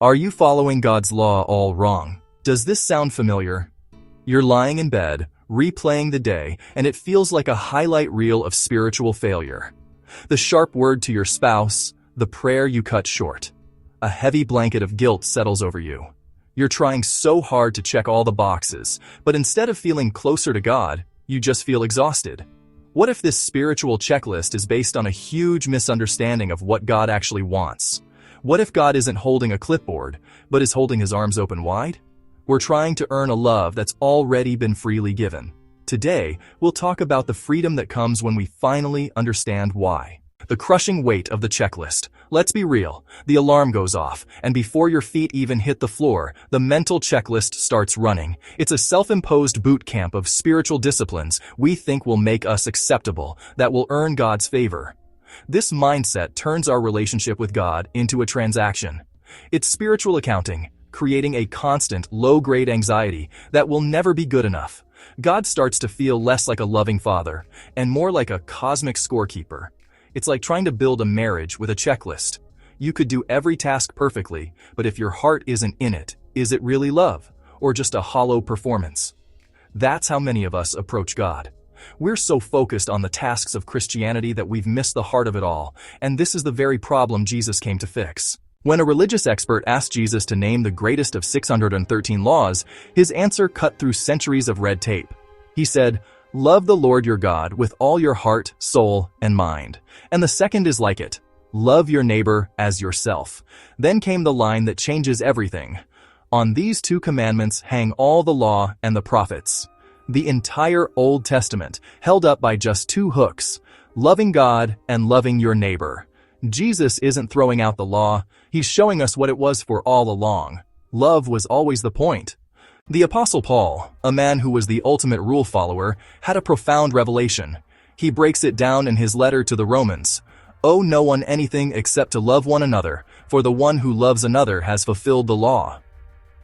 Are you following God's law all wrong? Does this sound familiar? You're lying in bed, replaying the day, and it feels like a highlight reel of spiritual failure. The sharp word to your spouse, the prayer you cut short. A heavy blanket of guilt settles over you. You're trying so hard to check all the boxes, but instead of feeling closer to God, you just feel exhausted. What if this spiritual checklist is based on a huge misunderstanding of what God actually wants? What if God isn't holding a clipboard, but is holding his arms open wide? We're trying to earn a love that's already been freely given. Today, we'll talk about the freedom that comes when we finally understand why. The crushing weight of the checklist. Let's be real, the alarm goes off, and before your feet even hit the floor, the mental checklist starts running. It's a self-imposed boot camp of spiritual disciplines we think will make us acceptable, that will earn God's favor. This mindset turns our relationship with God into a transaction. It's spiritual accounting, creating a constant, low-grade anxiety that will never be good enough. God starts to feel less like a loving father, and more like a cosmic scorekeeper. It's like trying to build a marriage with a checklist. You could do every task perfectly, but if your heart isn't in it, is it really love, or just a hollow performance? That's how many of us approach God. We're so focused on the tasks of Christianity that we've missed the heart of it all, and this is the very problem Jesus came to fix. When a religious expert asked Jesus to name the greatest of 613 laws, his answer cut through centuries of red tape. He said, "Love the Lord your God with all your heart, soul, and mind." And the second is like it. Love your neighbor as yourself. Then came the line that changes everything. On these two commandments hang all the law and the prophets. The entire Old Testament, held up by just two hooks, loving God and loving your neighbor. Jesus isn't throwing out the law, he's showing us what it was for all along. Love was always the point. The Apostle Paul, a man who was the ultimate rule follower, had a profound revelation. He breaks it down in his letter to the Romans. "Owe no one anything except to love one another, for the one who loves another has fulfilled the law."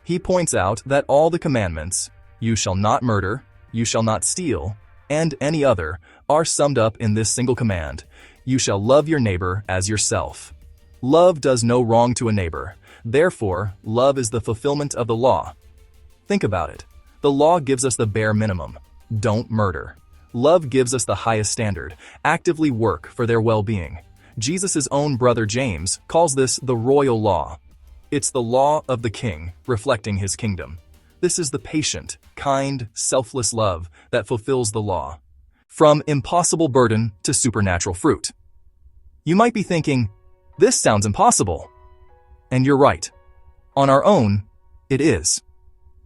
He points out that all the commandments, "You shall not murder, you shall not steal," and any other, are summed up in this single command: "You shall love your neighbor as yourself." Love does no wrong to a neighbor. Therefore, love is the fulfillment of the law. Think about it. The law gives us the bare minimum. Don't murder. Love gives us the highest standard. Actively work for their well-being. Jesus' own brother James calls this the royal law. It's the law of the king, reflecting his kingdom. This is the patient, kind, selfless love that fulfills the law. From impossible burden to supernatural fruit. You might be thinking, this sounds impossible. And you're right. On our own, it is.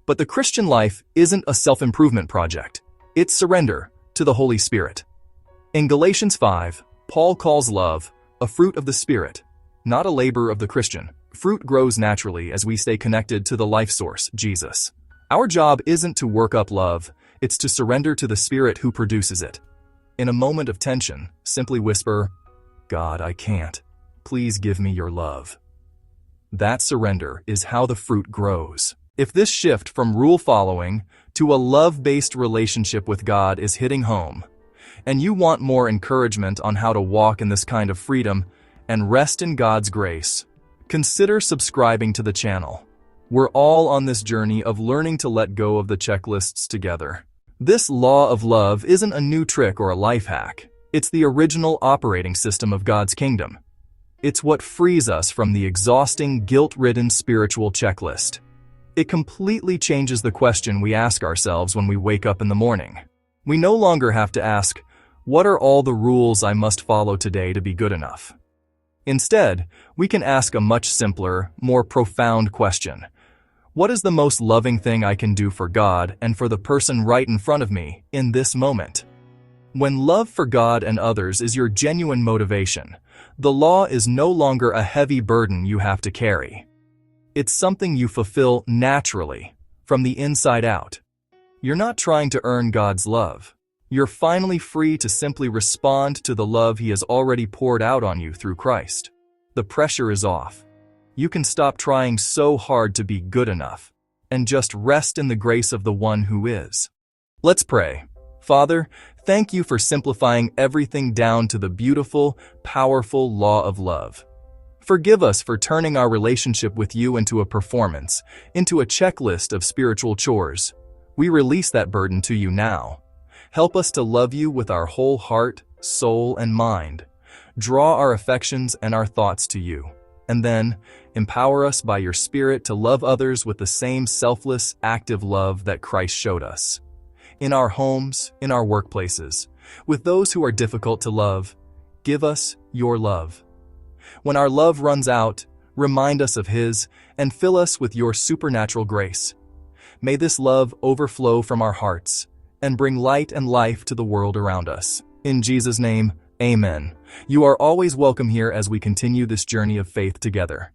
But the Christian life isn't a self-improvement project. It's surrender to the Holy Spirit. In Galatians 5, Paul calls love a fruit of the Spirit, not a labor of the Christian. Fruit grows naturally as we stay connected to the life source, Jesus. Our job isn't to work up love, it's to surrender to the Spirit who produces it. In a moment of tension, simply whisper, "God, I can't. Please give me your love." That surrender is how the fruit grows. If this shift from rule following to a love-based relationship with God is hitting home, and you want more encouragement on how to walk in this kind of freedom and rest in God's grace, consider subscribing to the channel. We're all on this journey of learning to let go of the checklists together. This law of love isn't a new trick or a life hack. It's the original operating system of God's kingdom. It's what frees us from the exhausting, guilt-ridden spiritual checklist. It completely changes the question we ask ourselves when we wake up in the morning. We no longer have to ask, what are all the rules I must follow today to be good enough? Instead, we can ask a much simpler, more profound question. What is the most loving thing I can do for God and for the person right in front of me in this moment? When love for God and others is your genuine motivation, the law is no longer a heavy burden you have to carry. It's something you fulfill naturally, from the inside out. You're not trying to earn God's love. You're finally free to simply respond to the love He has already poured out on you through Christ. The pressure is off. You can stop trying so hard to be good enough, and just rest in the grace of the one who is. Let's pray. Father, thank you for simplifying everything down to the beautiful, powerful law of love. Forgive us for turning our relationship with you into a performance, into a checklist of spiritual chores. We release that burden to you now. Help us to love you with our whole heart, soul, and mind. Draw our affections and our thoughts to you. And then, empower us by your Spirit to love others with the same selfless, active love that Christ showed us. In our homes, in our workplaces, with those who are difficult to love, give us your love. When our love runs out, remind us of His and fill us with your supernatural grace. May this love overflow from our hearts and bring light and life to the world around us. In Jesus' name, amen. You are always welcome here as we continue this journey of faith together.